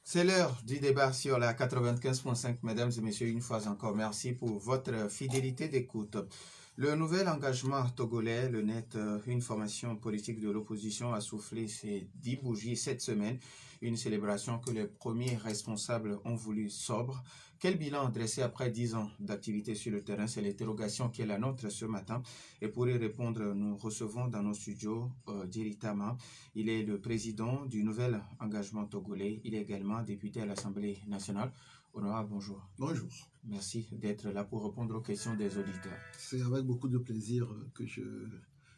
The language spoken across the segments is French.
C'est l'heure du débat sur la 95.5, mesdames et messieurs, une fois encore, merci pour votre fidélité d'écoute. Le nouvel engagement togolais, le net, une formation politique de l'opposition a soufflé ses 10 bougies cette semaine, une célébration que les premiers responsables ont voulu sobre. Quel bilan dressé après 10 ans d'activité sur le terrain? C'est l'interrogation qui est la nôtre ce matin. Et pour y répondre, nous recevons dans nos studios Djeri Tama. Il est le président du nouvel engagement togolais. Il est également député à l'Assemblée nationale. Honorable, bonjour. Bonjour. Merci d'être là pour répondre aux questions des auditeurs. C'est avec beaucoup de plaisir que je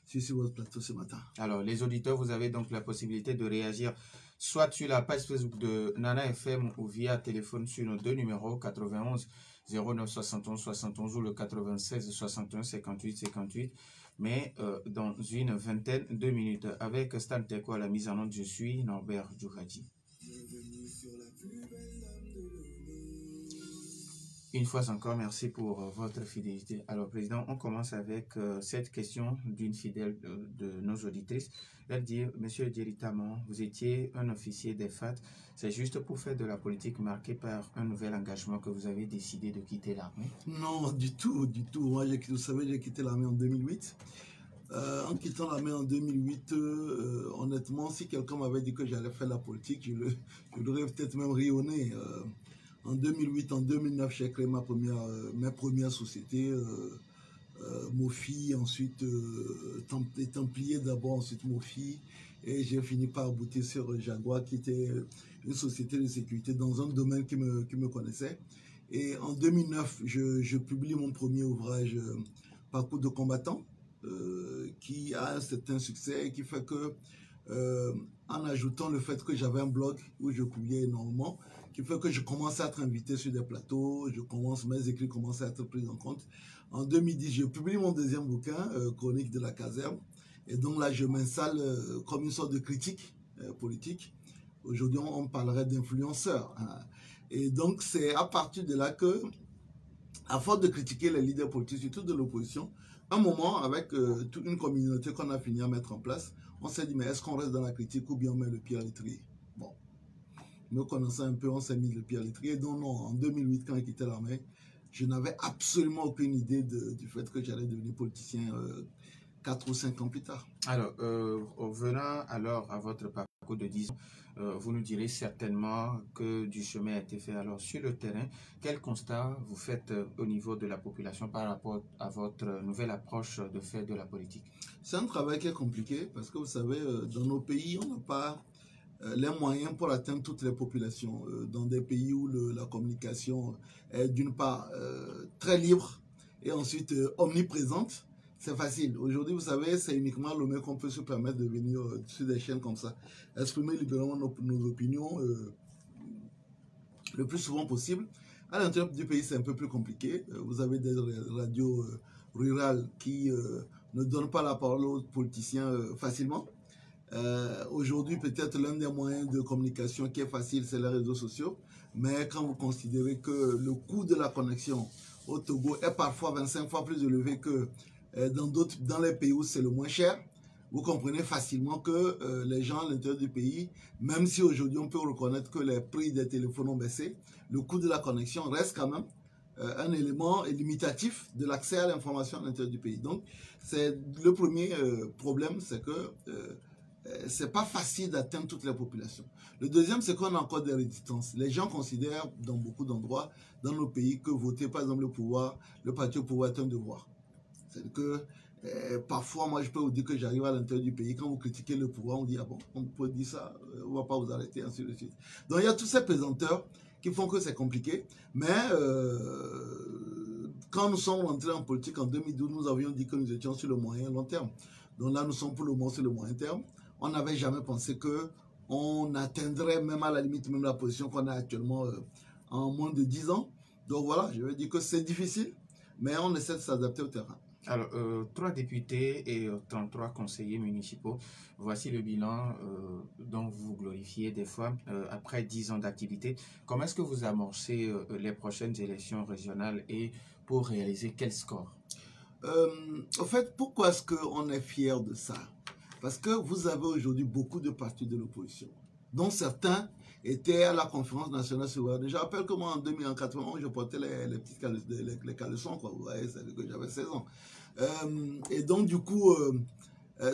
suis sur votre plateau ce matin. Alors, les auditeurs, vous avez donc la possibilité de réagir soit sur la page Facebook de Nana FM ou via téléphone sur nos deux numéros 91 09 71 71 ou le 96 61 58 58. Mais dans une vingtaine de minutes, avec Stan Teko à la mise en onde, je suis Norbert Djoukadji. Une fois encore, merci pour votre fidélité. Alors, Président, on commence avec cette question d'une fidèle de nos auditrices. Elle dit, Monsieur Djeri Tama, vous étiez un officier des FAT. C'est juste pour faire de la politique marquée par un nouvel engagement que vous avez décidé de quitter l'armée? Non, du tout, du tout. Moi, vous savez, j'ai quitté l'armée en 2008. En quittant l'armée en 2008, honnêtement, si quelqu'un m'avait dit que j'allais faire la politique, je l'aurais peut-être même ri au nez. En 2008, en 2009, j'ai créé ma première société, Mofi, ensuite Templier d'abord, ensuite Mofi, et j'ai fini par aboutir sur Jaguar, qui était une société de sécurité dans un domaine qui me connaissait. Et en 2009, je publie mon premier ouvrage, Parcours de combattant, qui a un certain succès et qui fait que, en ajoutant le fait que j'avais un blog où je publiais énormément, qui fait que je commençais à être invité sur des plateaux, mes écrits commençaient à être pris en compte. En 2010, je publie mon deuxième bouquin, Chronique de la caserne, et donc là, je m'installe comme une sorte de critique politique. Aujourd'hui, on parlerait d'influenceur, hein. Et donc, c'est à partir de là que, à force de critiquer les leaders politiques, surtout de l'opposition, un moment, avec toute une communauté qu'on a fini à mettre en place, on s'est dit, mais est-ce qu'on reste dans la critique ou bien on met le pied à l'étrier? Bon, me connaissant un peu, on s'est mis le pied à l'étrier. Donc non, en 2008, quand j'ai quitté l'armée, je n'avais absolument aucune idée du fait que j'allais devenir politicien 4 ou 5 ans plus tard. Alors, venant alors à votre parcours de 10 ans, vous nous direz certainement que du chemin a été fait. Alors, sur le terrain, quel constat vous faites au niveau de la population par rapport à votre nouvelle approche de faire de la politique? C'est un travail qui est compliqué parce que vous savez, dans nos pays, on n'a pas les moyens pour atteindre toutes les populations. Dans des pays où la communication est d'une part très libre et ensuite omniprésente, c'est facile. Aujourd'hui, vous savez, c'est uniquement le mec qu'on peut se permettre de venir sur des chaînes comme ça, exprimer libéralement nos opinions le plus souvent possible. À l'intérieur du pays, c'est un peu plus compliqué. Vous avez des radios rurales qui ne donnent pas la parole aux politiciens facilement. Aujourd'hui, peut-être l'un des moyens de communication qui est facile, c'est les réseaux sociaux. Mais quand vous considérez que le coût de la connexion au Togo est parfois 25 fois plus élevé que dans les pays où c'est le moins cher, vous comprenez facilement que les gens à l'intérieur du pays, même si aujourd'hui on peut reconnaître que les prix des téléphones ont baissé, le coût de la connexion reste quand même un élément limitatif de l'accès à l'information à l'intérieur du pays. Donc, c'est le premier problème, c'est que c'est pas facile d'atteindre toutes les populations. Le deuxième, c'est qu'on a encore des résistances. Les gens considèrent dans beaucoup d'endroits dans nos pays que voter par exemple le parti au pouvoir est un devoir. C'est que parfois, moi je peux vous dire que j'arrive à l'intérieur du pays, quand vous critiquez le pouvoir, on dit ah bon, on peut dire ça, on va pas vous arrêter, ainsi de suite. Donc il y a tous ces pesanteurs qui font que c'est compliqué, mais quand nous sommes rentrés en politique en 2012, nous avions dit que nous étions sur le moyen et long terme. Donc là, nous sommes pour le moment sur le moyen terme. On n'avait jamais pensé qu'on atteindrait même à la limite même la position qu'on a actuellement en moins de 10 ans. Donc voilà, je veux dire que c'est difficile, mais on essaie de s'adapter au terrain. Alors, 3 députés et 33 conseillers municipaux, voici le bilan dont vous glorifiez des fois après 10 ans d'activité. Comment est-ce que vous amorcez les prochaines élections régionales et pour réaliser quel score? En fait, pourquoi est-ce qu'on est fier de ça? Parce que vous avez aujourd'hui beaucoup de partis de l'opposition. dont certains étaient à la conférence nationale sur. Je rappelle que moi, en 1991, je portais les petits caleçons, quoi. Vous voyez, c'est que j'avais 16 ans. Et donc, du coup,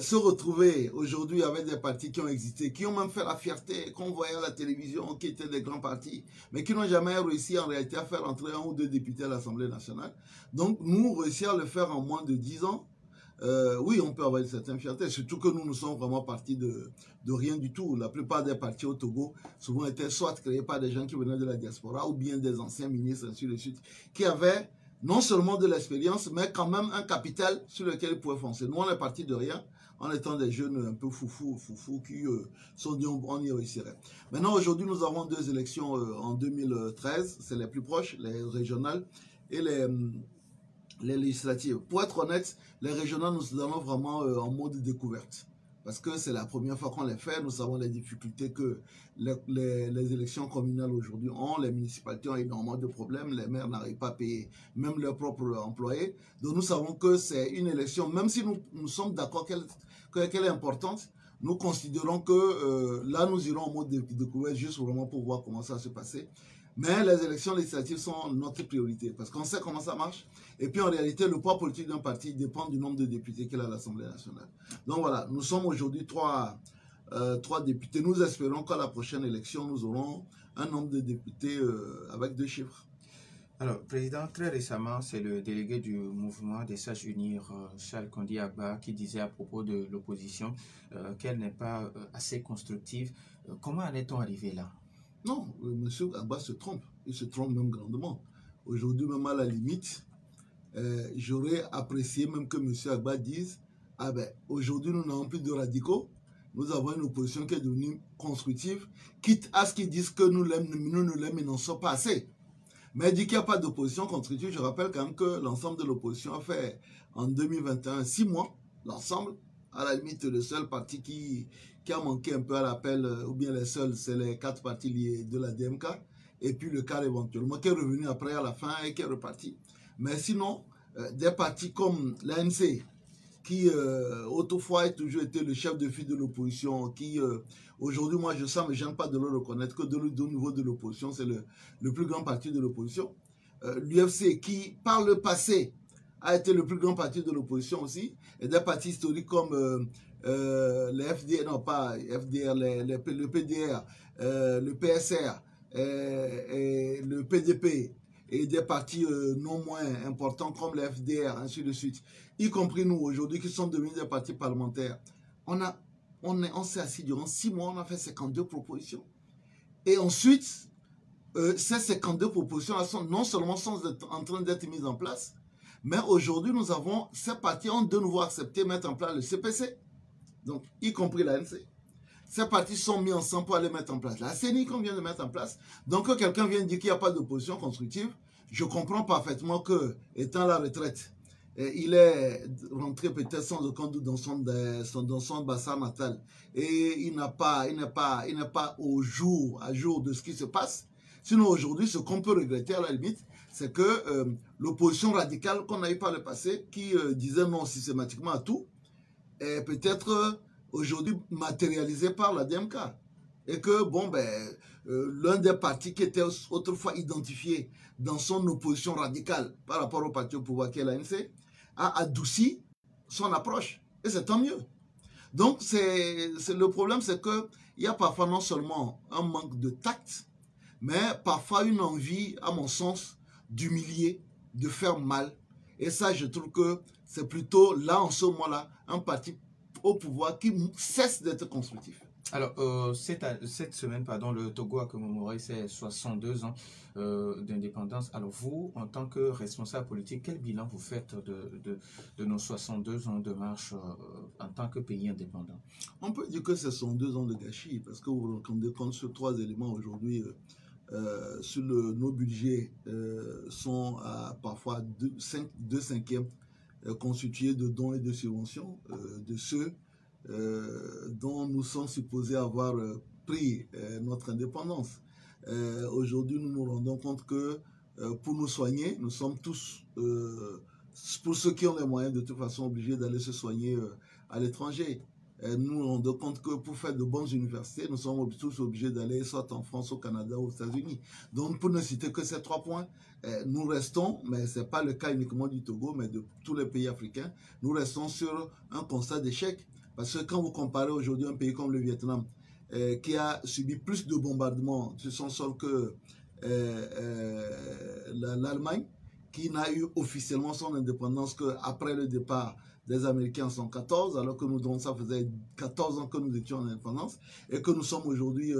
se retrouver aujourd'hui avec des partis qui ont existé, qui ont même fait la fierté, qu'on voyait à la télévision, qui étaient des grands partis, mais qui n'ont jamais réussi en réalité à faire entrer 1 ou 2 députés à l'Assemblée nationale. Donc, nous, réussir à le faire en moins de 10 ans, oui, on peut avoir une certaine fierté, surtout que nous sommes vraiment partis de rien du tout. La plupart des partis au Togo, souvent étaient soit créés par des gens qui venaient de la diaspora, ou bien des anciens ministres, ainsi de suite, qui avaient non seulement de l'expérience, mais quand même un capital sur lequel ils pouvaient foncer. Nous, on est partis de rien, en étant des jeunes un peu foufou qui sont dit on y réussirait. Maintenant, aujourd'hui, nous avons 2 élections en 2013, c'est les plus proches, les régionales et les législatives. Pour être honnête, les régionales, nous allons vraiment en mode découverte. Parce que c'est la première fois qu'on les fait. Nous savons les difficultés que les élections communales aujourd'hui ont. Les municipalités ont énormément de problèmes. Les maires n'arrivent pas à payer même leurs propres employés. Donc nous savons que c'est une élection, même si nous sommes d'accord qu'elle est importante, nous considérons que là, nous irons en mode découverte juste vraiment pour voir comment ça va se passer. Mais les élections législatives sont notre priorité parce qu'on sait comment ça marche. Et puis en réalité, le poids politique d'un parti dépend du nombre de députés qu'il a à l'Assemblée nationale. Donc voilà, nous sommes aujourd'hui 3 députés. Nous espérons qu'à la prochaine élection, nous aurons un nombre de députés avec 2 chiffres. Alors, Président, très récemment, c'est le délégué du mouvement des Sages Unir, Charles Kondi Agba, qui disait à propos de l'opposition qu'elle n'est pas assez constructive. Comment en est-on arrivé là? Non, M. Agba se trompe. Il se trompe même grandement. Aujourd'hui, même à la limite, j'aurais apprécié même que M. Agba dise « Ah ben, aujourd'hui, nous n'avons plus de radicaux. Nous avons une opposition qui est devenue constructive, quitte à ce qu'ils disent que nous ne l'éminençons pas assez. » Mais il dit qu'il n'y a pas d'opposition constructive. Je rappelle quand même que l'ensemble de l'opposition a fait en 2021 6 mois, l'ensemble. À la limite, le seul parti qui a manqué un peu à l'appel, ou bien les seuls, c'est les 4 partis liés de la DMK. Et puis le CAR éventuellement, qui est revenu après à la fin et qui est reparti. Mais sinon, des partis comme l'ANC, qui autrefois a toujours été le chef de file de l'opposition, qui aujourd'hui, moi, ça ne me gêne pas de le reconnaître, que au niveau de l'opposition, c'est le plus grand parti de l'opposition. L'UFC, qui par le passé a été le plus grand parti de l'opposition aussi, et des partis historiques comme les FDR, non pas FDR, le PDR, le PSR, et le PDP, et des partis non moins importants comme le FDR, ainsi de suite, y compris nous aujourd'hui qui sommes devenus des partis parlementaires. On s'est assis durant 6 mois, on a fait 52 propositions. Et ensuite, ces 52 propositions sont non seulement sont en train d'être mises en place, mais aujourd'hui, nous avons, ces partis ont de nouveau accepté de mettre en place le CPC, donc y compris l'ANC. Ces partis sont mis ensemble pour aller mettre en place la CENI qu'on vient de mettre en place. Donc, quand quelqu'un vient dire qu'il n'y a pas d'opposition constructive, je comprends parfaitement que, étant à la retraite, il est rentré peut-être sans aucun doute dans son bassin natal. Et il n'est pas à jour de ce qui se passe. Sinon, aujourd'hui, ce qu'on peut regretter à la limite, c'est que l'opposition radicale qu'on a eu par le passé, qui disait non systématiquement à tout, est peut-être aujourd'hui matérialisée par la DMK. Et que, bon, ben, l'un des partis qui était autrefois identifié dans son opposition radicale par rapport au parti au pouvoir qui est l'ANC, a adouci son approche. Et c'est tant mieux. Donc, le problème, c'est qu'il y a parfois non seulement un manque de tact, mais parfois une envie, à mon sens, d'humilier, de faire mal. Et ça, je trouve que c'est plutôt là, en ce moment-là, un parti au pouvoir qui cesse d'être constructif. Alors, cette semaine, le Togo a commémoré ses 62 ans d'indépendance. Alors, vous, en tant que responsable politique, quel bilan vous faites de nos 62 ans de marche en tant que pays indépendant? On peut dire que ce sont 2 ans de gâchis, parce que vous rendez compte sur 3 éléments aujourd'hui. Nos budgets sont à parfois 2/5 constitués de dons et de subventions de ceux dont nous sommes supposés avoir pris notre indépendance. Aujourd'hui, nous nous rendons compte que pour nous soigner, nous sommes tous, pour ceux qui ont les moyens, de toute façon obligés d'aller se soigner à l'étranger. nous nous rendons compte que pour faire de bonnes universités, nous sommes tous obligés d'aller soit en France, au Canada ou aux États-Unis. Donc, pour ne citer que ces 3 points, nous restons, mais ce n'est pas le cas uniquement du Togo, mais de tous les pays africains, nous restons sur un constat d'échec. Parce que quand vous comparez aujourd'hui un pays comme le Vietnam, qui a subi plus de bombardements sur son sol que l'Allemagne, qui n'a eu officiellement son indépendance qu'après le départ des Américains en 1914, alors que nous, donc, ça faisait 14 ans que nous étions en indépendance, et que nous sommes aujourd'hui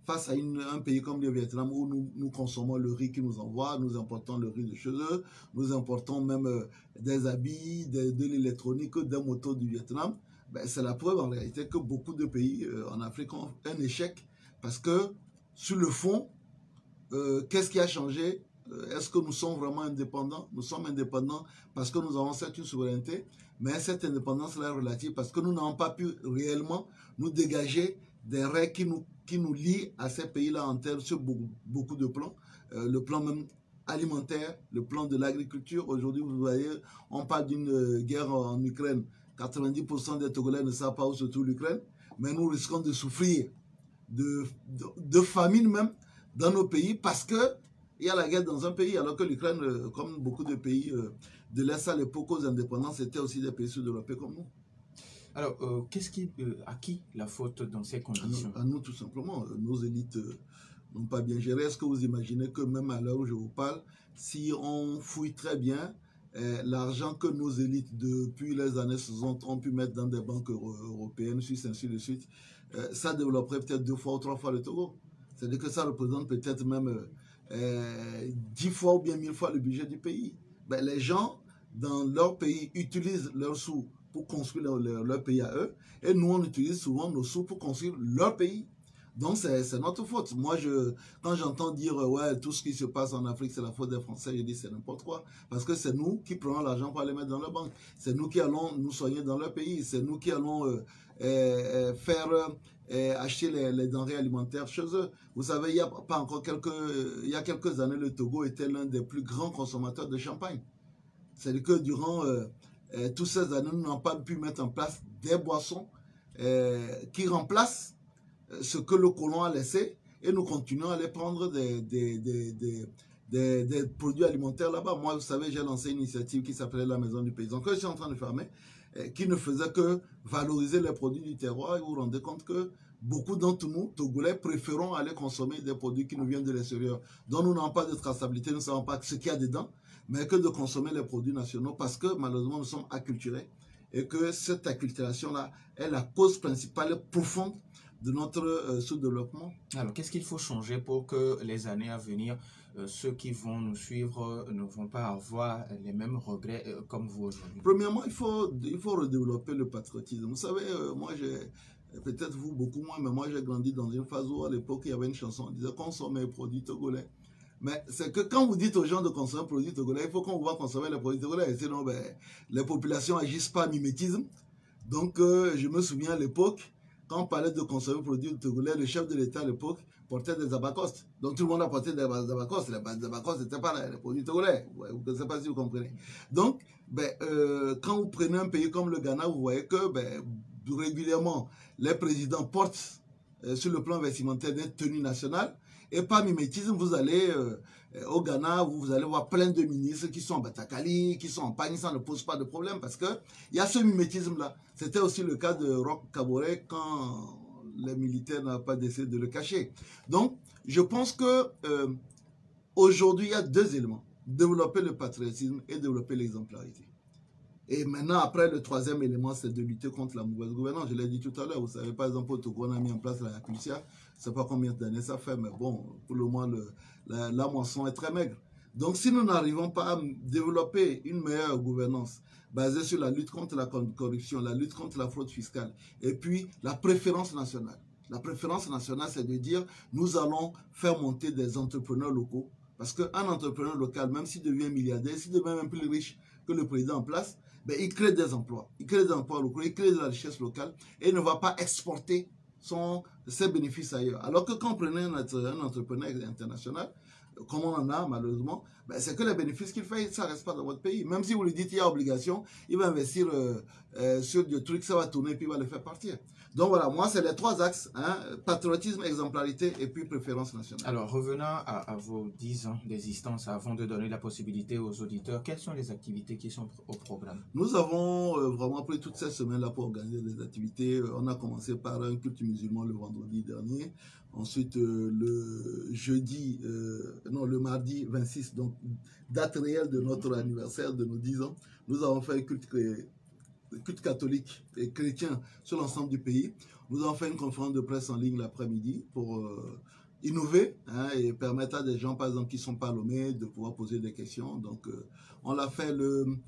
face à un pays comme le Vietnam où nous consommons le riz qu'ils nous envoient, nous importons le riz de chez eux, nous importons même des habits, de l'électronique, des motos du Vietnam. Ben, c'est la preuve en réalité que beaucoup de pays en Afrique ont un échec, parce que sur le fond, qu'est-ce qui a changé? Est-ce que nous sommes vraiment indépendants? Nous sommes indépendants parce que nous avons certes une souveraineté, mais cette indépendance-là est relative parce que nous n'avons pas pu réellement nous dégager des règles qui nous lient à ces pays-là en termes sur beaucoup de plans. Le plan même alimentaire, le plan de l'agriculture. Aujourd'hui, vous voyez, on parle d'une guerre en Ukraine. 90% des Togolais ne savent pas où se trouve l'Ukraine, mais nous risquons de souffrir de famine même dans nos pays parce que il y a la guerre dans un pays, alors que l'Ukraine, comme beaucoup de pays de l'Est à l'époque aux indépendances, étaient aussi des pays sud-européens comme nous. Alors, à qui la faute dans ces conditions? À nous, tout simplement. Nos élites n'ont pas bien géré. Est-ce que vous imaginez que même à l'heure où je vous parle, si on fouille très bien, l'argent que nos élites, depuis les années 60, ont pu mettre dans des banques européennes, suisses, ainsi de suite, ça développerait peut-être 2 fois ou 3 fois le Togo. C'est-à-dire que ça représente peut-être même 10 fois ou bien 1000 fois le budget du pays. Ben, les gens dans leur pays utilisent leurs sous pour construire leur pays à eux, et nous on utilise souvent nos sous pour construire leur pays. Donc c'est notre faute. Moi, quand j'entends dire ouais, tout ce qui se passe en Afrique c'est la faute des Français, je dis c'est n'importe quoi, parce que c'est nous qui prenons l'argent pour aller mettre dans la banque, c'est nous qui allons nous soigner dans leur pays, c'est nous qui allons faire acheter les denrées alimentaires chez eux. Vous savez, il y a quelques années, le Togo était l'un des plus grands consommateurs de champagne. C'est-à-dire que durant toutes ces années, nous n'avons pas pu mettre en place des boissons qui remplacent ce que le colon a laissé, et nous continuons à aller prendre des produits alimentaires là-bas. Moi, vous savez, j'ai lancé une initiative qui s'appelait la Maison du Paysan, que je suis en train de fermer, qui ne faisait que valoriser les produits du terroir. Et vous vous rendez compte que beaucoup d'entre nous, Togolais, préférons aller consommer des produits qui nous viennent de l'extérieur, dont nous n'avons pas de traçabilité, nous ne savons pas ce qu'il y a dedans, mais que de consommer les produits nationaux, parce que malheureusement, nous sommes acculturés, et que cette acculturation-là est la cause principale et profonde de notre sous-développement. Alors, qu'est-ce qu'il faut changer pour que les années à venir, ceux qui vont nous suivre ne vont pas avoir les mêmes regrets comme vous aujourd'hui? Premièrement, il faut redévelopper le patriotisme. Vous savez, moi, peut-être vous beaucoup moins, mais moi, j'ai grandi dans une phase où à l'époque, il y avait une chanson, on disait « consommer les produits togolais ». Mais c'est que quand vous dites aux gens de consommer les produits togolais, il faut qu'on voit consommer les produits togolais. Sinon, ben, les populations agissent pas à mimétisme. Donc, je me souviens à l'époque, quand on parlait de consommer les produits togolais, le chef de l'État à l'époque portait des abacostes. Donc tout le monde a porté des abacostes. Les abacostes, ce n'étaient pas les produits togolais. Je ne sais pas si vous comprenez. Donc, quand vous prenez un pays comme le Ghana, vous voyez que régulièrement, les présidents portent sur le plan vestimentaire des tenues nationales. Et par mimétisme, vous allez au Ghana, vous allez voir plein de ministres qui sont en Batakali, qui sont en Pagne, ça ne pose pas de problème parce qu'il y a ce mimétisme-là. C'était aussi le cas de Roch Kaboré quand les militaires n'ont pas décidé de le cacher. Donc, je pense que aujourd'hui, il y a 2 éléments. Développer le patriotisme et développer l'exemplarité. Et maintenant, après, le 3e élément, c'est de lutter contre la mauvaise gouvernance. Je l'ai dit tout à l'heure. Vous savez, par exemple, au Togo, on a mis en place la Yakutia. Je ne sais pas combien d'années ça fait, mais bon, pour le moment, la moisson est très maigre. Donc, si nous n'arrivons pas à développer une meilleure gouvernance basée sur la lutte contre la corruption, la lutte contre la fraude fiscale, et puis la préférence nationale. La préférence nationale, c'est de dire, nous allons faire monter des entrepreneurs locaux. Parce qu'un entrepreneur local, même s'il devient milliardaire, s'il devient même plus riche que le président en place, il crée des emplois. Il crée des emplois locaux, il crée de la richesse locale et il ne va pas exporter ses bénéfices ailleurs. Alors que quand on prenait un entrepreneur international, comme on en a malheureusement, ben, c'est que les bénéfices qu'il fait, ça ne reste pas dans votre pays. Même si vous lui dites qu'il y a obligation, il va investir sur des trucs, ça va tourner, puis il va le faire partir. Donc voilà, moi, c'est les 3 axes, hein, patriotisme, exemplarité et puis préférence nationale. Alors, revenant à vos 10 ans d'existence, avant de donner la possibilité aux auditeurs, quelles sont les activités qui sont au programme? Nous avons vraiment pris toute cette semaine-là pour organiser des activités. On a commencé par un culte musulman le vendredi dernier. Ensuite, le mardi 26, donc date réelle de notre anniversaire de nos 10 ans, nous avons fait un culte catholique et chrétien sur l'ensemble du pays. Nous avons fait une conférence de presse en ligne l'après-midi pour innover, hein, et permettre à des gens, par exemple, qui ne sont pas Lomé, de pouvoir poser des questions. Donc, on l'a fait le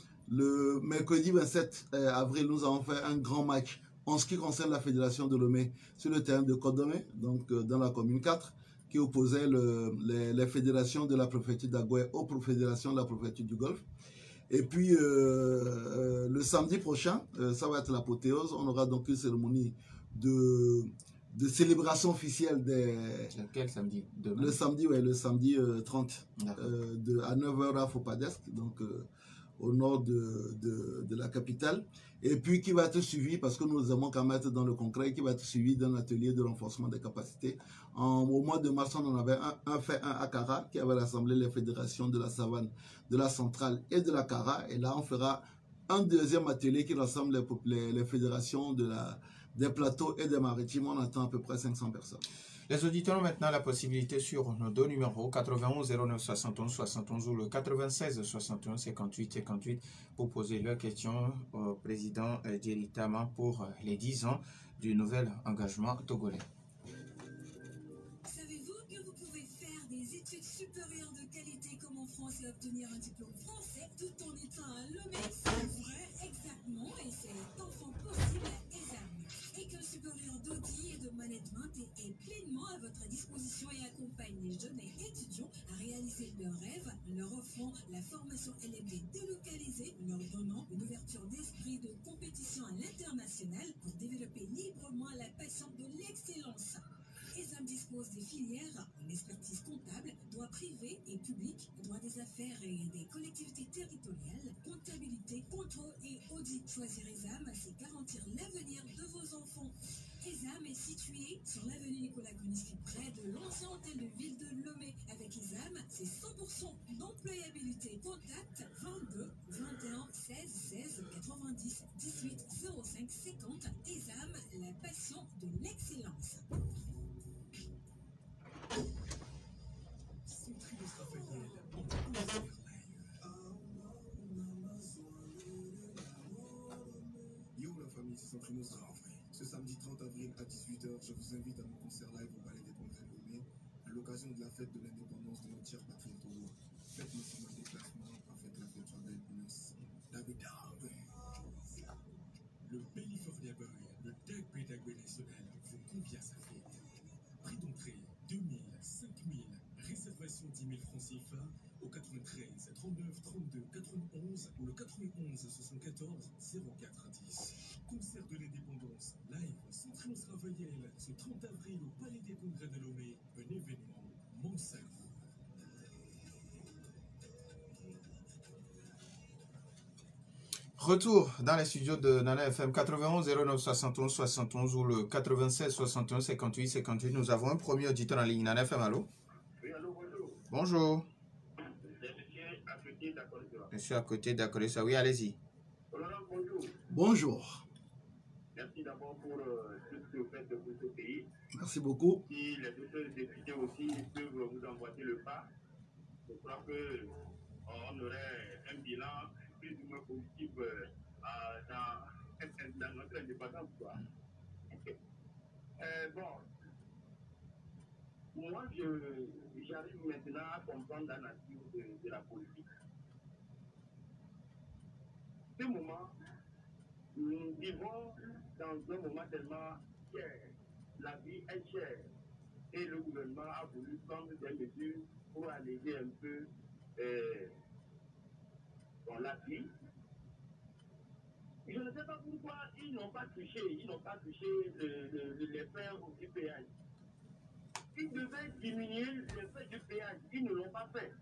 mercredi 27 avril, nous avons fait un grand match en ce qui concerne la fédération de Lomé sur le terrain de Côte-Domé, donc dans la commune 4, qui opposait les fédérations de la préfecture d'Agoué aux fédérations de la préfecture du Golfe. Et puis, le samedi prochain, ça va être l'apothéose. On aura donc une cérémonie de célébration officielle des... Quel samedi? Demain. Le samedi, ouais, le samedi 30, à 9h à Fopadesk, donc au nord de la capitale. Et puis, qui va être suivi, parce que nous aimons qu'à mettre dans le concret, qui va être suivi d'un atelier de renforcement des capacités. Au mois de mars, on en avait fait un à Kara, qui avait rassemblé les fédérations de la Savane, de la Centrale et de la Kara. Et là, on fera un deuxième atelier qui rassemble les fédérations des plateaux et des maritimes. On attend à peu près 500 personnes. Les auditeurs ont maintenant la possibilité sur nos 2 numéros 91 09 71 71 ou le 96 61 58 58 pour poser leurs questions au président Jerry Tama pour les 10 ans du nouvel engagement togolais. Savez-vous que vous pouvez faire des études supérieures de qualité comme en France et obtenir un diplôme français tout en étant à Lomé? C'est vrai, exactement, et c'est enfin possible à ESAM. École supérieure d'Audi et de management est pleinement à votre disposition et accompagne les jeunes et étudiants à réaliser leurs rêves, leur offrant la formation LMD délocalisée, leur donnant une ouverture d'esprit de compétition à l'international pour développer librement la passion de l'excellence. ESAM dispose des filières en expertise comptable, droit privé et public, droit des affaires et des collectivités territoriales, comptabilité, contrôle et audit. Choisir ESAM, c'est garantir l'avenir de vos enfants. ESAM est situé sur l'avenue Nicolas Gruniski, près de l'ancien hôtel de ville de Lomé. Avec ESAM, c'est 100% d'employabilité. Contact 22 21 16 16 90 18 05 50. ESAM, la passion de l'excellence. Ce samedi 30 avril à 18h, je vous invite à mon concert live au Palais des Congrès de Lomé à l'occasion de la fête de l'indépendance de notre cher patrie Togo. Faites-nous sur notre déplacement, en fait la fête Jardin Pinus. Le California Boy, le Dagbe Dagbe national, vous convie à sa fête. Prix d'entrée 2000, 5000, réservation 10 000 francs CFA au 93 39 32 91 ou le 91 74 04 10. Concert de l'indépendance, live, Centre Raphaël, ce 30 avril au Palais des Congrès de Lomé, un événement monstrueux. Retour dans les studios de Nana FM 91 09 71 71 ou le 96 61 58 58. Nous avons un premier auditeur en ligne. Nana FM, allô? Oui, allô, bonjour. Bonjour. C'est Monsieur à côté d'accord. Oui, allez-y. Bonjour. Bonjour. Merci d'abord pour tout ce que vous faites pour ce pays. Merci beaucoup. Si les autres députés aussi peuvent vous envoyer le pas, je crois qu'on aurait un bilan plus ou moins positif dans notre indépendance. Bon, moi, j'arrive maintenant à comprendre la nature de la politique. Ce moment, nous vivons dans un moment tellement cher. La vie est chère. Et le gouvernement a voulu prendre des mesures pour alléger un peu la vie. Je ne sais pas pourquoi ils n'ont pas touché les frais du péage. Ils devaient diminuer les frais du péage. Ils ne l'ont pas fait.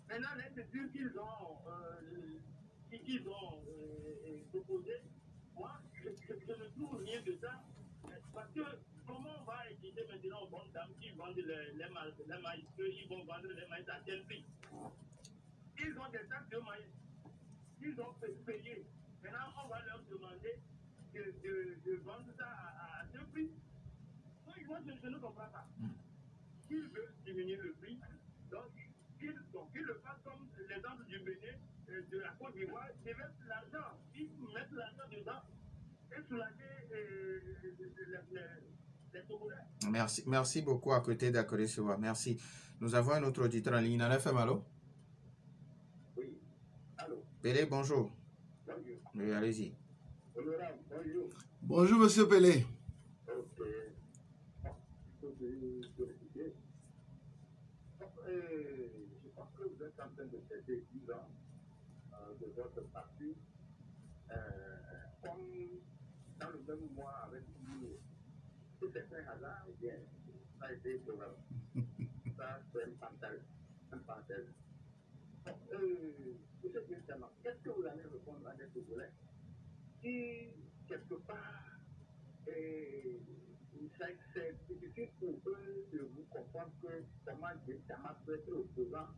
Maintenant, les mesures qu'ils ont proposées, moi, je ne trouve rien de ça. Parce que comment on va éditer maintenant aux bonnes dames qui vendent les maïs, ils vont vendre les maïs à quel prix? Ils ont des taxes de maïs. Ils ont payé. Maintenant, on va leur demander de vendre ça à ce prix. Moi, je ne comprends pas. S'ils veulent diminuer le prix, donc qu'ils le fassent comme l'exemple du Bénin, de la Côte d'Ivoire, ils mettent l'argent. Ils mettent l'argent dedans et soulager les Togolais. Merci beaucoup à côté d'Akode Sewa. Merci. Nous avons un autre auditeur en ligne. En FM, allô? Oui. Allô? Pelé, bonjour. Bonjour. Oui, allez-y. Honorable, bonjour. Bonjour, monsieur Pelé. Ok. Je pense que vous êtes en train de fêter 10 ans de votre parti. Comme dans le même mois avec vous, c'est un hasard, ou bien ça a été programmé. Ça, c'est un parenthèse. Monsieur Christian, qu'est-ce que vous allez répondre à des Togolais qui, quelque part, c'est difficile pour eux de vous comprendre que comment Djama peut être opposant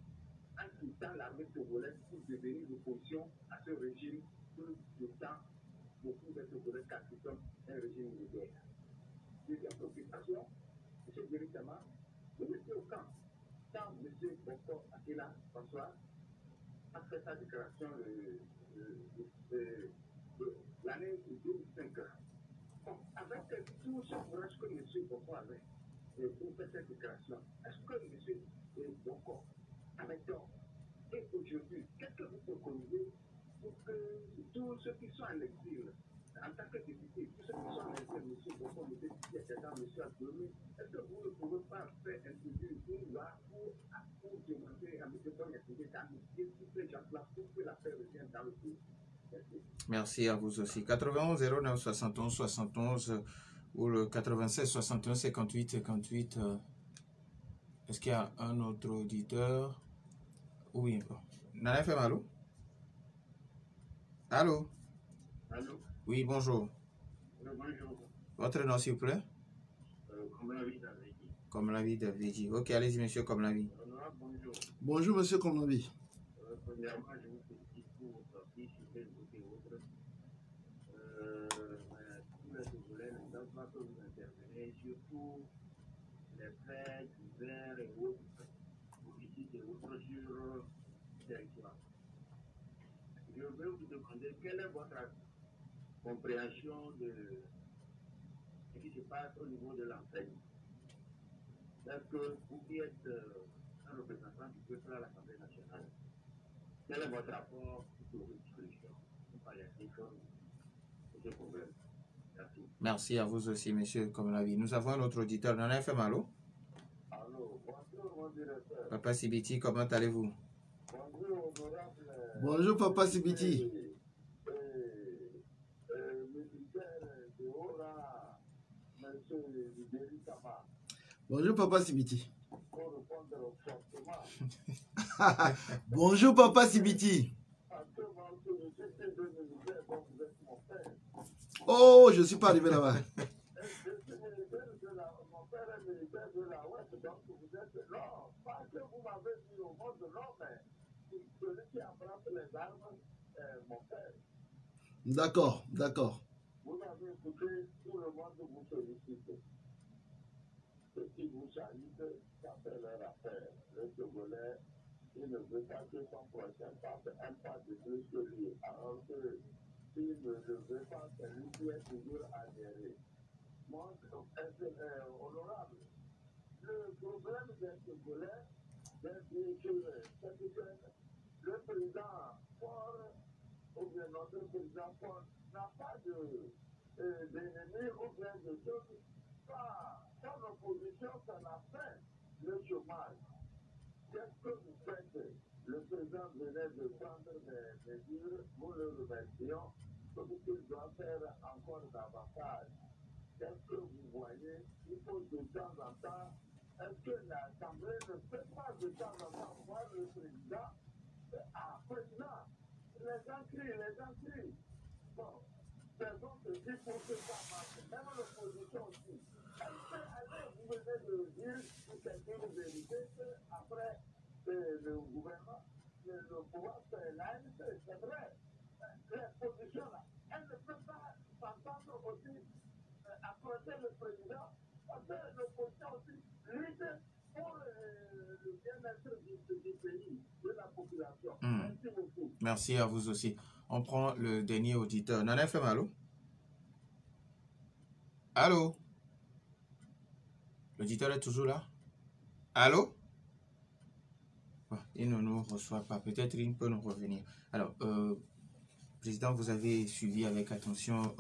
en quittant l'armée togolaise pour devenir l'opposition à ce régime que de temps beaucoup de Togolais qualifient un régime militaire. Deuxième préoccupation, M. Djama, vous étiez au camp. Quand M. Boko Akila François a fait sa déclaration l'année 2005, avec tout ce courage que M. Boko avait pour faire cette déclaration, est-ce que M. Boko avait tort? Et aujourd'hui, qu'est-ce que vous préconisez pour que tous ceux qui sont en exil, en tant que députés, tous ceux qui sont en exil, M. Boko, M. Titi, etc., M. Abdoumi, est-ce que vous ne pouvez pas faire introduire une loi pour demander à M. Boko d'amnistier tous les gens-là pour que la paix revienne dans le pays? Merci à vous aussi. 91 09 71 71 ou le 96 61 58 58. Est-ce qu'il y a un autre auditeur? Oui. Nana FM, allô? Allô? Allô? Oui, bonjour. Bonjour. Votre nom, s'il vous plaît? Comme la vie d'Avedi. Comme la vie d'Avedi. Ok, allez-y, monsieur, comme la vie. Bonjour. Bonjour, monsieur Komnavi. Premièrement, je vous félicite pour votre sortie sur Facebook et autres. Tous les Togolais ne savent pas que vous intervenez, surtout les faits divers et autres, politiques et autres sur le territoire. Je veux vous demander quelle est votre compréhension de ce qui se passe au niveau de l'enseigne. Est-ce que vous qui êtes un représentant du peuple à l'Assemblée nationale, quel est votre rapport sur vos discussions pour palliatif de ce problème? Merci. Merci à vous aussi, monsieur, comme la vie. Nous avons un autre auditeur. Nana FM, allô? Allô, bonjour, mon directeur. Papa Sibiti, comment allez-vous? Bonjour, honorable. Bonjour, Papa Sibiti. Militaire de Ora, monsieur Libéry Kama, Bonjour, Papa Sibiti. pour répondre fortement. Bonjour, Papa Sibiti. Actuellement, je suis de militaire, donc vous êtes mon père. Oh, je ne suis pas arrivé là-bas. Je suis militaire de la... Mon père est militaire de la Ouest, donc vous êtes... Non, pas que vous m'avez dit au monde de l'homme, mais celui qui embrasse les armes, mon père. D'accord, d'accord. Vous avez écouté, tout le monde vous félicite. Ce qui vous charite, ça fait leur affaire. Le Togolais, il ne veut pas que son prochain fasse un pas de plus que lui. Alors que s'il ne le veut pas, c'est lui qui est toujours adhéré. Mon honorable, le problème des Togolais, c'est que le président fort, ou bien notre président fort, n'a pas d'ennemis ou bien de choses. Son opposition, ça n'a fait le chômage. Qu'est-ce que vous faites? Le président venait de prendre des mesures, nous le remercions, comme il doit faire encore davantage. Qu'est-ce que vous voyez? Il faut de temps en temps est-ce que l'Assemblée ne peut pas de temps en temps voir le président? Ah, président, les gens crient. Bon, faisons ceci pour que ça marche. Même l'opposition aussi. Est-ce que vous venez de dire, ou quelqu'un de vérité, qu'après le gouvernement, le pouvoir c'est l'ANC, c'est vrai. L'opposition là, elle ne peut pas s'entendre aussi approcher le président, parce que l'opposition aussi lutte pour le bien-être du pays, de la population. Merci beaucoup. Merci à vous aussi. On prend le dernier auditeur. Nana FM, allô? Allô? L'auditeur est toujours là? Allô? Bon, il ne nous reçoit pas. Peut-être il peut nous revenir. Alors, Président, vous avez suivi avec attention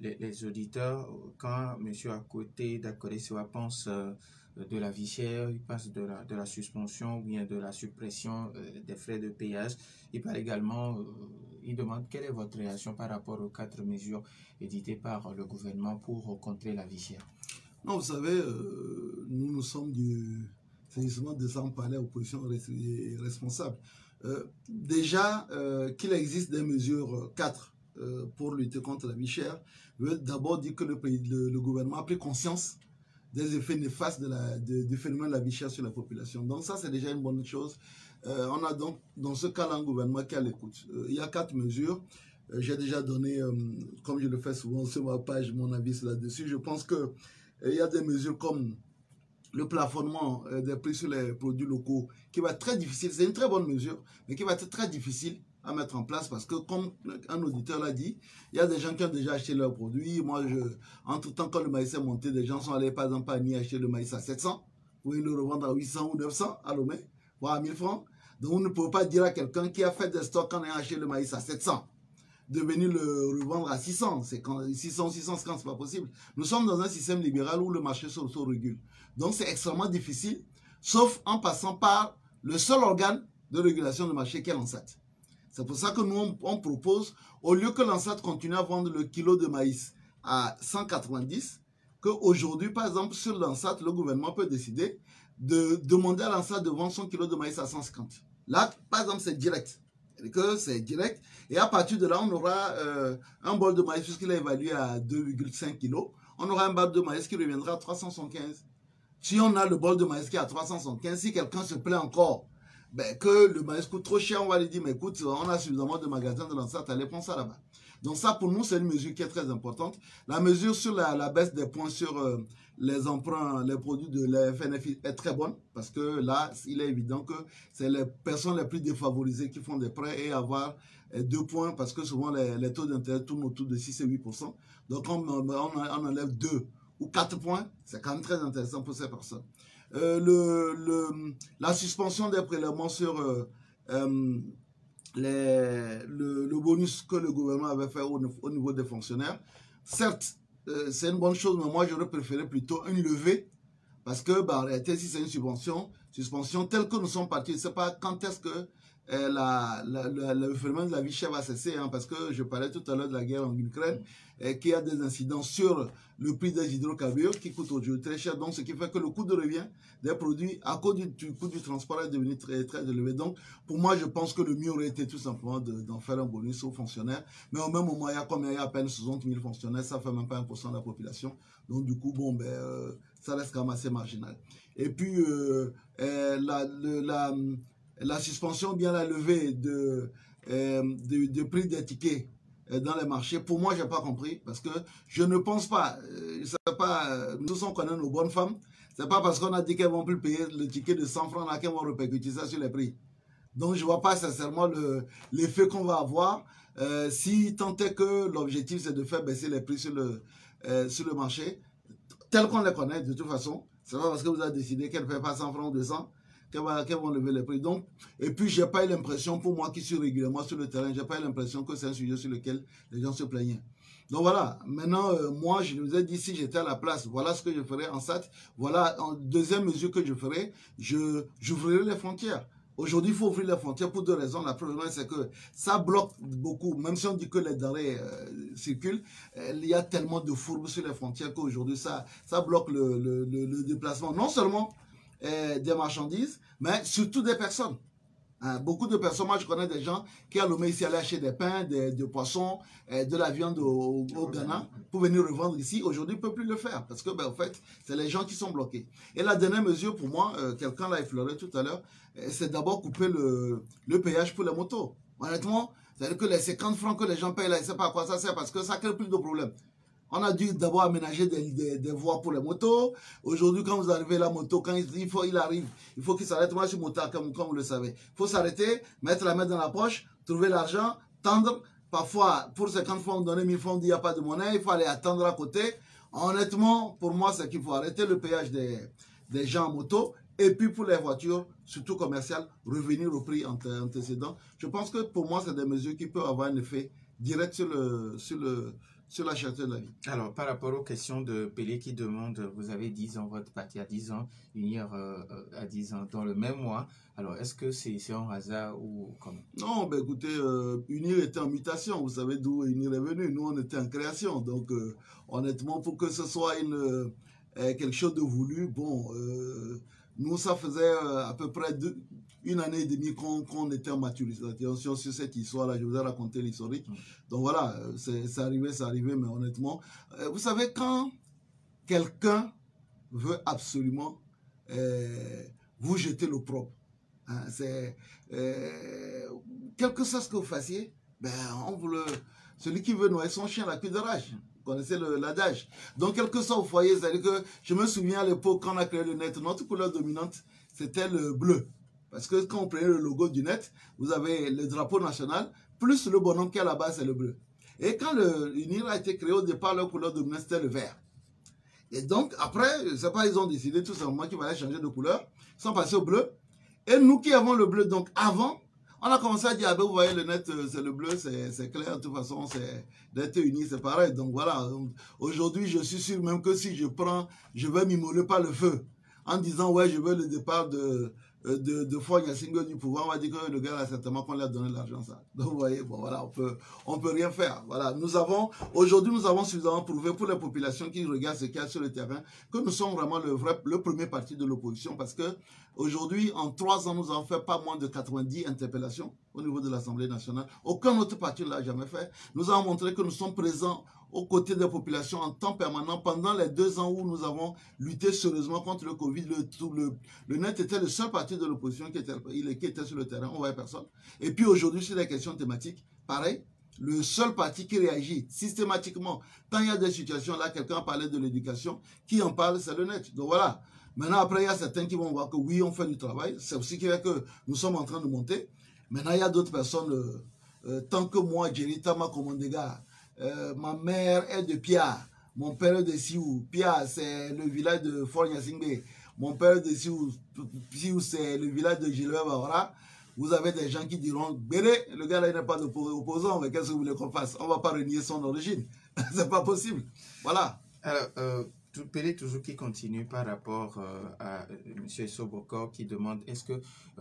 les auditeurs. Quand M. Akoté d'Akodesewa pense de la vie chère, il passe de la suspension ou bien de la suppression des frais de péage. Il parle également, il demande quelle est votre réaction par rapport aux 4 mesures éditées par le gouvernement pour contrer la vie chère. Non, vous savez, nous sommes du séissement de San Palais, opposition responsable. Déjà, qu'il existe des mesures 4 pour lutter contre la vie chère, veut d'abord dire que le gouvernement a pris conscience des effets néfastes du phénomène de la vie chère sur la population. Donc ça, c'est déjà une bonne chose. On a donc, dans ce cas-là, un gouvernement qui est à l'écoute. Il y a 4 mesures. J'ai déjà donné, comme je le fais souvent sur ma page, mon avis là-dessus. Je pense qu'il y a des mesures comme le plafonnement des prix sur les produits locaux qui va être très difficile. C'est une très bonne mesure, mais qui va être très difficile à mettre en place parce que, comme un auditeur l'a dit, il y a des gens qui ont déjà acheté leurs produits. Moi, entre-temps, quand le maïs est monté, des gens sont allés, par exemple, à Nice acheter le maïs à 700, ou ils le revendent à 800 ou 900 à Lomé, voire à 1000 francs. Donc, on ne peut pas dire à quelqu'un qui a fait des stocks quand il a acheté le maïs à 700 de venir le revendre à 600. C'est quand 650, c'est pas possible. Nous sommes dans un système libéral où le marché s'auto-régule. Donc, c'est extrêmement difficile, sauf en passant par le seul organe de régulation du marché qui est l'ANSAT. C'est pour ça que nous, on propose, au lieu que l'ANSAT continue à vendre le kilo de maïs à 190, qu'aujourd'hui, par exemple, sur l'ANSAT, le gouvernement peut décider de demander à l'ANSAT de vendre son kilo de maïs à 150. Là, par exemple, c'est direct. C'est direct. Et à partir de là, on aura un bol de maïs, puisqu'il est évalué à 2,5 kg. On aura un bol de maïs qui reviendra à 375. Si on a le bol de maïs qui est à 375, si quelqu'un se plaît encore que le maïs coûte trop cher, on va lui dire, mais écoute, on a suffisamment de magasins de l'ANSAT, allez prendre ça là-bas. Donc ça, pour nous, c'est une mesure qui est très importante. La mesure sur la baisse des points sur les emprunts, les produits de la FNFI est très bonne, parce que là, il est évident que c'est les personnes les plus défavorisées qui font des prêts et avoir 2 points, parce que souvent les taux d'intérêt tournent autour de 6 et 8%. Donc on enlève 2 ou 4 points, c'est quand même très intéressant pour ces personnes. La suspension des prélèvements sur le bonus que le gouvernement avait fait au niveau des fonctionnaires, certes, c'est une bonne chose, mais moi j'aurais préféré plutôt une levée, parce que en réalité, si c'est une suspension telle que nous sommes partis, je ne sais pas quand est-ce que le phénomène de la vie chère va cesser, hein, parce que je parlais tout à l'heure de la guerre en Ukraine, qui a des incidences sur le prix des hydrocarbures qui coûte aujourd'hui très cher, donc ce qui fait que le coût de revient des produits à cause du coût du transport est devenu très, très élevé. Donc pour moi, je pense que le mieux aurait été tout simplement d'en faire un bonus aux fonctionnaires, mais au même moment, il y a à peine 60 000 fonctionnaires, ça fait même pas 1% de la population, donc du coup, bon, ça reste quand même assez marginal. Et puis la suspension, bien la levée de prix des tickets dans les marchés, pour moi, je n'ai pas compris, parce que je ne pense pas, nous tous on connaît nos bonnes femmes, c'est pas parce qu'on a dit qu'elles vont plus payer le ticket de 100 francs là qu'elles vont répercuter ça sur les prix. Donc je ne vois pas sincèrement l'effet qu'on va avoir si tant est que l'objectif c'est de faire baisser les prix sur le marché, tel qu'on les connaît de toute façon. C'est pas parce que vous avez décidé qu'elles ne paient pas 100 francs ou 200 qu'elles vont lever les prix. Donc, et puis, j'ai pas eu l'impression, pour moi qui suis régulièrement sur le terrain, j'ai pas eu l'impression que c'est un sujet sur lequel les gens se plaignaient. Donc voilà, maintenant, moi, je vous ai dit, si j'étais à la place, voilà ce que je ferais en SAT. Voilà, en deuxième mesure que je ferais, j'ouvrirai les frontières. Aujourd'hui, il faut ouvrir les frontières pour deux raisons. La première, c'est que ça bloque beaucoup. Même si on dit que les denrées circulent, il y a tellement de fourbes sur les frontières qu'aujourd'hui, ça bloque le déplacement. Non seulement des marchandises, mais surtout des personnes. Beaucoup de personnes, moi je connais des gens qui à Lomé ici allaient acheter des pains, des poissons, de la viande au Ghana pour venir revendre ici. Aujourd'hui, ils ne peuvent plus le faire parce que, en fait, c'est les gens qui sont bloqués. Et la dernière mesure pour moi, quelqu'un l'a effleuré tout à l'heure, c'est d'abord couper le péage pour les motos. Honnêtement, c'est-à-dire que les 50 francs que les gens payent là, je ne sais pas à quoi ça sert parce que ça crée plus de problèmes. On a dû d'abord aménager des voies pour les motos. Aujourd'hui, quand vous arrivez la moto, quand il arrive, il faut qu'il s'arrête. Moi, je suis motard, comme vous le savez. Il faut s'arrêter, mettre la main dans la poche, trouver l'argent, tendre. Parfois, pour 50 francs, on donne 1000 francs, on dit il n'y a pas de monnaie, il faut aller attendre à côté. Honnêtement, pour moi, c'est qu'il faut arrêter le péage des gens en moto. Et puis pour les voitures, surtout commerciales, revenir au prix antécédent. Je pense que pour moi, c'est des mesures qui peuvent avoir un effet direct sur la cherté de la vie. Alors, par rapport aux questions de Pelé qui demande, vous avez 10 ans, votre parti a 10 ans, unir à 10 ans dans le même mois. Alors, est-ce que c'est un hasard ou comment? Non, ben écoutez, unir était en mutation. Vous savez d'où unir est venu. Nous, on était en création. Donc, honnêtement, pour que ce soit quelque chose de voulu, bon, nous, ça faisait à peu près 1 année et demie qu'on était en maturité sur cette histoire-là. Je vous ai raconté l'historique. Donc voilà, c'est arrivé, mais honnêtement, vous savez, quand quelqu'un veut absolument vous jeter l'opprobre, hein, quel que soit ce que vous fassiez, ben, celui qui veut noyer son chien, la queue de rage. Vous connaissez l'adage. Donc, quel que soit au foyer, c'est-à-dire que je me souviens à l'époque, quand on a créé le net, notre couleur dominante, c'était le bleu. Parce que quand on prenait le logo du net, vous avez le drapeau national, plus le bonhomme qui est à la base, c'est le bleu. Et quand l'UNIR a été créé, au départ, leur couleur dominante, c'était le vert. Et donc, après, je ne sais pas, ils ont décidé tout simplement qu'il fallait changer de couleur, ils sont passés au bleu. Et nous qui avons le bleu, donc avant, on a commencé à dire, ah ben, vous voyez, le net, c'est le bleu, c'est clair, de toute façon, d'être uni, c'est pareil. Donc voilà, aujourd'hui, je suis sûr même que si je vais m'immoler par le feu, en disant, ouais, je veux le départ de Faure Gnassingbé du pouvoir, on va dire que le gars, là, certainement qu'on lui a donné l'argent, ça. Donc, vous voyez, bon, voilà, on peut rien faire. Voilà, aujourd'hui, nous avons suffisamment prouvé pour les populations qui regardent ce qu'il y a sur le terrain, que nous sommes vraiment le premier parti de l'opposition, parce que aujourd'hui, en 3 ans, nous avons fait pas moins de 90 interpellations au niveau de l'Assemblée nationale. Aucun autre parti ne l'a jamais fait. Nous avons montré que nous sommes présents aux côtés des populations en temps permanent pendant les 2 ans où nous avons lutté sérieusement contre le Covid. Le net était le seul parti de l'opposition qui était sur le terrain, on ne voyait personne. Et puis aujourd'hui, sur les questions thématiques, pareil, le seul parti qui réagit systématiquement, quand il y a des situations là, quelqu'un parlait de l'éducation, qui en parle, c'est le net. Donc voilà. Maintenant, après, il y a certains qui vont voir que oui, on fait du travail. C'est aussi qui fait que nous sommes en train de monter. Maintenant, il y a d'autres personnes, tant que moi, Jerita m'a commandé, gars. Ma mère est de Pia, mon père est de Siou. Pia, c'est le village de Faure Gnassingbé. Mon père est de Siou. Siou, c'est le village de Gilbert Bahora. Vous avez des gens qui diront, Béré, le gars là, il n'est pas d'opposant, mais qu'est-ce que vous voulez qu'on fasse? On ne va pas renier son origine. C'est pas possible. Voilà. Alors, Pelé toujours qui continue par rapport à M. Sobokor qui demande est-ce que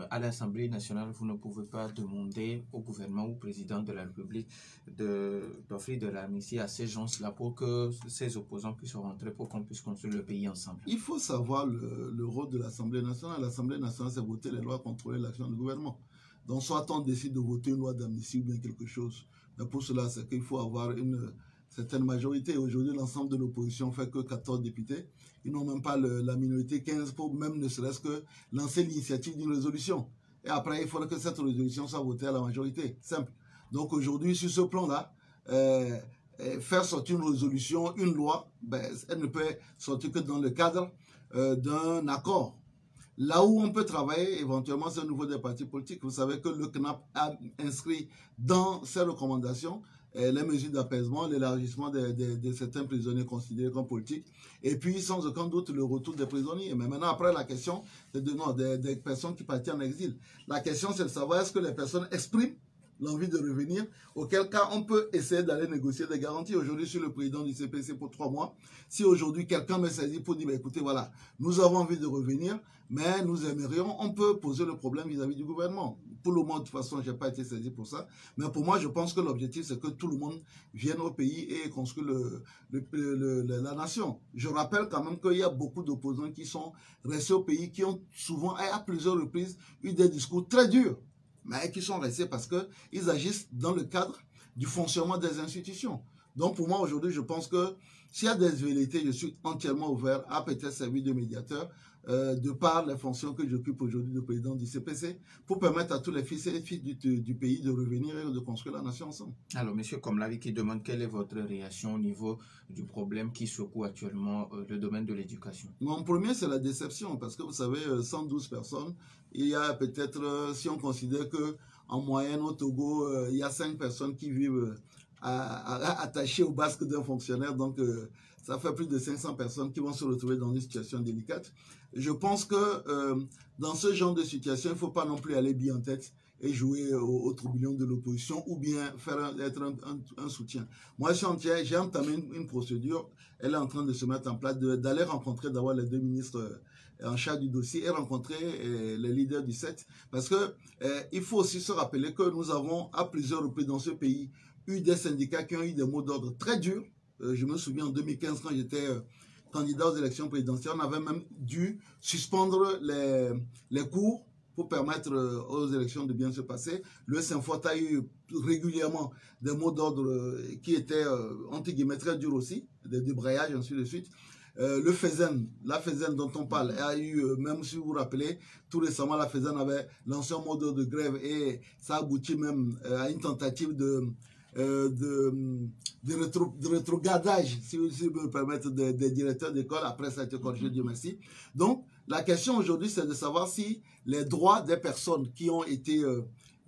à l'Assemblée nationale vous ne pouvez pas demander au gouvernement ou au président de la République d'offrir de l'amnistie à ces gens-là pour que ces opposants puissent rentrer pour qu'on puisse construire le pays ensemble? Il faut savoir le rôle de l'Assemblée nationale. L'Assemblée nationale, c'est voter les lois, contrôler l'action du gouvernement. Donc soit on décide de voter une loi d'amnistie ou bien quelque chose. Mais pour cela, c'est qu'il faut avoir une certaine majorité. Aujourd'hui, l'ensemble de l'opposition fait que 14 députés. Ils n'ont même pas la minorité 15 pour même ne serait-ce que lancer l'initiative d'une résolution. Et après, il faudrait que cette résolution soit votée à la majorité. Simple. Donc aujourd'hui, sur ce plan-là, faire sortir une résolution, une loi, ben, elle ne peut sortir que dans le cadre d'un accord. Là où on peut travailler, éventuellement, c'est au niveau des partis politiques. Vous savez que le CNAP a inscrit dans ses recommandations les mesures d'apaisement, l'élargissement de certains prisonniers considérés comme politiques, et puis sans aucun doute le retour des prisonniers. Mais maintenant, après, la question, c'est des personnes qui partent en exil. La question, c'est de savoir est-ce que les personnes expriment l'envie de revenir, auquel cas on peut essayer d'aller négocier des garanties. Aujourd'hui, je suis le président du CPC pour 3 mois. Si aujourd'hui quelqu'un me saisit pour dire, bah, écoutez, voilà, nous avons envie de revenir, mais nous aimerions, on peut poser le problème vis-à-vis du gouvernement. Pour le moment, de toute façon, je n'ai pas été saisi pour ça. Mais pour moi, je pense que l'objectif, c'est que tout le monde vienne au pays et construise la nation. Je rappelle quand même qu'il y a beaucoup d'opposants qui sont restés au pays, qui ont souvent, à plusieurs reprises, eu des discours très durs, mais qui sont restés parce qu'ils agissent dans le cadre du fonctionnement des institutions. Donc pour moi, aujourd'hui, je pense que s'il y a des vérités, je suis entièrement ouvert à peut-être servir de médiateur de par les fonctions que j'occupe aujourd'hui de président du CPC pour permettre à tous les fils et les filles du pays de revenir et de construire la nation ensemble. Alors, monsieur Komlavi qui demande quelle est votre réaction au niveau du problème qui secoue actuellement le domaine de l'éducation. Mon premier, c'est la déception parce que vous savez, 112 personnes, il y a peut-être, si on considère qu'en moyenne au Togo, il y a 5 personnes qui vivent attachées au basque d'un fonctionnaire, donc ça fait plus de 500 personnes qui vont se retrouver dans une situation délicate. Je pense que dans ce genre de situation, il ne faut pas non plus aller bien en tête et jouer au tourbillon de l'opposition ou bien être un soutien. Moi, j'ai entamé une procédure, elle est en train de se mettre en place, d'aller rencontrer d'abord les 2 ministres en charge du dossier et rencontrer les leaders du 7. Parce que il faut aussi se rappeler que nous avons à plusieurs reprises dans ce pays eu des syndicats qui ont eu des mots d'ordre très durs. Je me souviens en 2015 quand j'étais candidat aux élections présidentielles, on avait même dû suspendre les cours pour permettre aux élections de bien se passer. Le Synfort a eu régulièrement des mots d'ordre qui étaient, entre guillemets, très durs aussi, des débrayages, ainsi de suite. Le FESEN, la FESEN dont on parle, a eu, même si vous vous rappelez, tout récemment, la FESEN avait lancé un mot d'ordre de grève et ça aboutit même à une tentative de rétrogradage, si vous me permettez, des directeurs d'école. Après, ça a été corrigé, Dieu merci. Donc, la question aujourd'hui, c'est de savoir si les droits des personnes qui ont été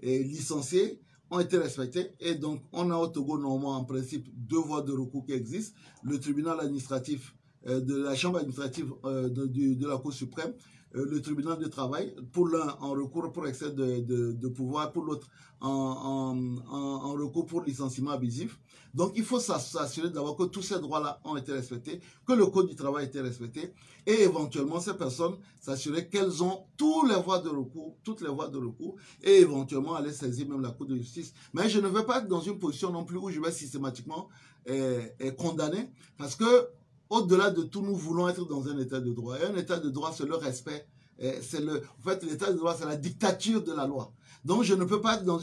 licenciées ont été respectés. Et donc, on a au Togo, normalement, en principe, 2 voies de recours qui existent. Le tribunal administratif de la chambre administrative de la Cour suprême, le tribunal du travail, pour l'un en recours pour excès de pouvoir, pour l'autre en recours pour licenciement abusif. Donc il faut s'assurer d'abord que tous ces droits-là ont été respectés, que le code du travail a été respecté, et éventuellement ces personnes s'assurer qu'elles ont toutes les voies de recours, et éventuellement aller saisir même la Cour de justice. Mais je ne vais pas être dans une position non plus où je vais systématiquement condamner, parce que au-delà de tout, nous voulons être dans un état de droit. Et un état de droit, c'est le respect. En fait, l'état de droit, c'est la dictature de la loi. Donc, je ne peux pas être dans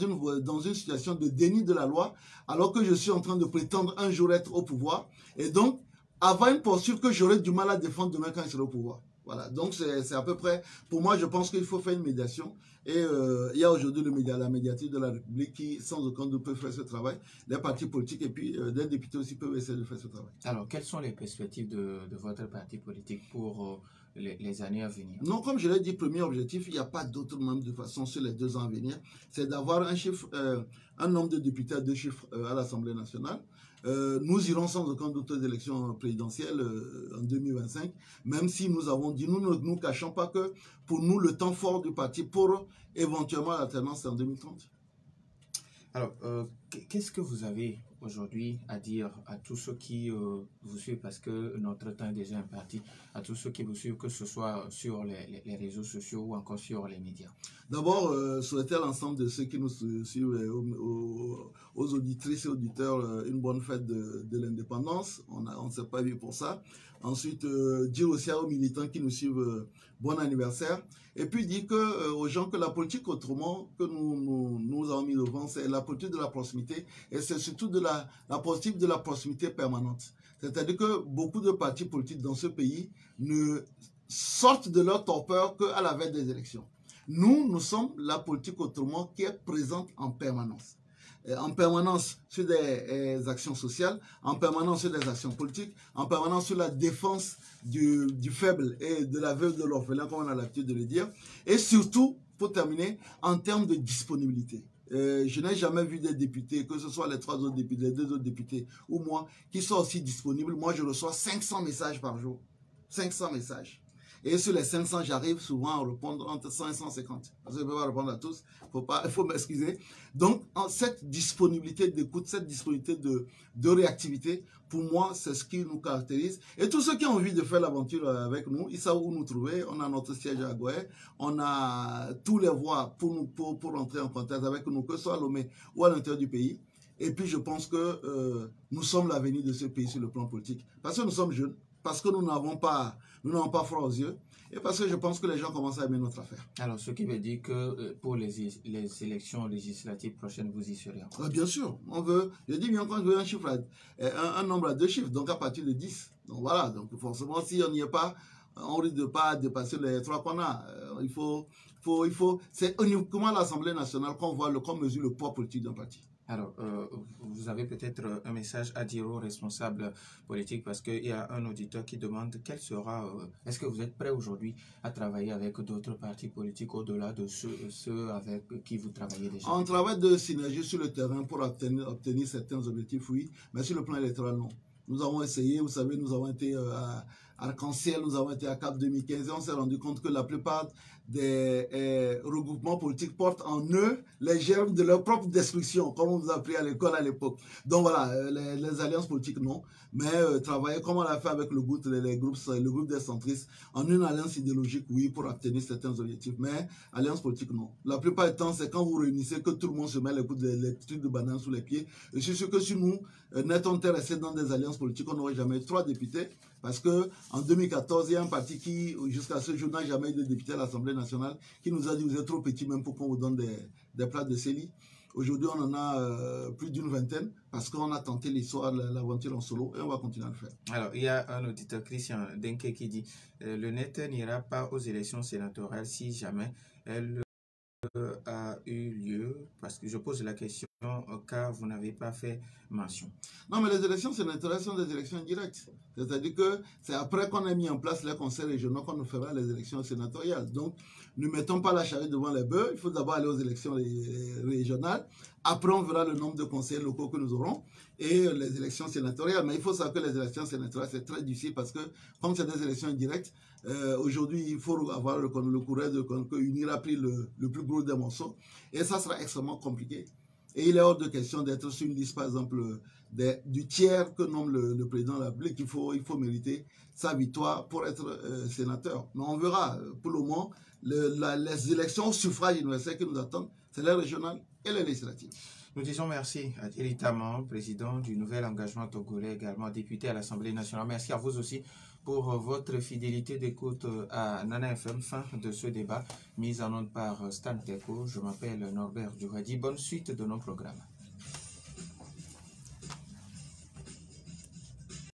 une situation de déni de la loi, alors que je suis en train de prétendre un jour être au pouvoir. Et donc, avoir une posture que j'aurai du mal à défendre demain quand je serai au pouvoir. Voilà, donc c'est à peu près, pour moi, je pense qu'il faut faire une médiation. Et il y a aujourd'hui la médiatrice de la République qui, sans aucun doute, peut faire ce travail. Les partis politiques et puis des députés aussi peuvent essayer de faire ce travail. Alors, quelles sont les perspectives de votre parti politique pour les années à venir? Non, comme je l'ai dit, premier objectif, il n'y a pas d'autre même de façon sur les 2 ans à venir, c'est d'avoir un chiffre, un nombre de députés à 2 chiffres à l'Assemblée nationale. Nous irons sans aucun doute aux élections présidentielles en 2025, même si nous avons dit, nous ne nous cachons pas que pour nous, le temps fort du parti pour éventuellement l'alternance, c'est en 2030. Alors, qu'est-ce que vous avez aujourd'hui à dire à tous ceux qui vous suivent, parce que notre temps est déjà imparti, à tous ceux qui vous suivent, que ce soit sur les réseaux sociaux ou encore sur les médias? D'abord, souhaiter à l'ensemble de ceux qui nous suivent, aux auditrices et auditeurs, une bonne fête de l'indépendance. On ne s'est pas vu pour ça. Ensuite, dire aussi aux militants qui nous suivent, bon anniversaire. Et puis dire aux gens que la politique autrement que nous avons mis devant, c'est la politique de la proximité, et c'est surtout la politique de la proximité permanente. C'est-à-dire que beaucoup de partis politiques dans ce pays ne sortent de leur torpeur qu'à la veille des élections. Nous sommes la politique autrement qui est présente en permanence. En permanence sur des actions sociales, en permanence sur des actions politiques, en permanence sur la défense du faible et de la veuve de l'orphelin, comme on a l'habitude de le dire, et surtout, pour terminer, en termes de disponibilité. Je n'ai jamais vu des députés, que ce soit les 3 autres députés, les 2 autres députés ou moi, qui soient aussi disponibles. Moi, je reçois 500 messages par jour. 500 messages. Et sur les 500, j'arrive souvent à répondre entre 100 et 150. Parce que je ne peux pas répondre à tous, il faut m'excuser. Donc, cette disponibilité d'écoute, cette disponibilité de réactivité, pour moi, c'est ce qui nous caractérise. Et tous ceux qui ont envie de faire l'aventure avec nous, ils savent où nous trouver. On a notre siège à Goué. On a tous les voies pour entrer en contact avec nous, que ce soit à Lomé ou à l'intérieur du pays. Et puis, je pense que nous sommes l'avenir de ce pays sur le plan politique. Parce que nous sommes jeunes, parce que nous n'avons pas froid aux yeux, et parce que je pense que les gens commencent à aimer notre affaire. Alors, ce qui veut dire que pour les élections législatives prochaines, vous y serez encore. Bien sûr, on veut, je dis bien quand je veux un chiffre, un nombre à 2 chiffres, donc à partir de 10. Donc voilà, donc forcément, si on n'y est pas, on risque de pas dépasser les 3 qu'on a. C'est uniquement à l'Assemblée nationale qu'on mesure le poids politique d'un parti. Alors, vous avez peut-être un message à dire aux responsables politiques parce qu'il y a un auditeur qui demande quel sera... Est-ce que vous êtes prêt aujourd'hui à travailler avec d'autres partis politiques au-delà de ceux avec qui vous travaillez déjà? On travaille de synergie sur le terrain pour obtenir certains objectifs, oui, mais sur le plan électoral, non. Nous avons essayé, vous savez, nous avons été à Arc-en-Ciel, nous avons été à Cap 2015 et on s'est rendu compte que la plupart des regroupements politiques portent en eux les germes de leur propre destruction, comme on nous a appris à l'école à l'époque. Donc voilà, les alliances politiques, non. Mais travailler comme on l'a fait avec le groupe des centristes, en une alliance idéologique, oui, pour obtenir certains objectifs. Mais alliance politique, non. La plupart du temps, c'est quand vous réunissez que tout le monde se met les trucs de banane sous les pieds. Et je suis sûr que si nous n'étions restés dans des alliances politiques, on n'aurait jamais eu 3 députés. Parce qu'en 2014, il y a un parti qui, jusqu'à ce jour, n'a jamais eu de député à l'Assemblée nationale, qui nous a dit, vous êtes trop petit même pour qu'on vous donne des places de CELI. Aujourd'hui, on en a plus d'une vingtaine, parce qu'on a tenté l'histoire, l'aventure en solo, et on va continuer à le faire. Alors, il y a un auditeur, Christian Denke, qui dit, le net n'ira pas aux élections sénatoriales si jamais elle a eu lieu, parce que je pose la question car vous n'avez pas fait mention. Non, mais les élections sénatoriales sont des élections indirectes. C'est-à-dire que c'est après qu'on a mis en place les conseils régionaux qu'on nous fera les élections sénatoriales. Donc, ne mettons pas la charrue devant les bœufs. Il faut d'abord aller aux élections régionales. Après, on verra le nombre de conseillers locaux que nous aurons et les élections sénatoriales. Mais il faut savoir que les élections sénatoriales, c'est très difficile parce que, comme c'est des élections indirectes, aujourd'hui, il faut avoir le courage de qu'UNIR a pris le plus gros des morceaux. Et ça sera extrêmement compliqué. Et il est hors de question d'être sur une liste, par exemple, du tiers que nomme le président de la République. Il faut mériter sa victoire pour être sénateur. Mais on verra. Pour le moment, les élections au suffrage universel qui nous attendent, c'est les régionales et les législatives. Nous disons merci à Thierry Taman, président du Nouvel Engagement Togolais, également député à l'Assemblée nationale. Merci à vous aussi pour votre fidélité d'écoute à Nana FM. Fin de ce débat, mise en onde par Stan Teko. Je m'appelle Norbert Duradi. Bonne suite de nos programmes.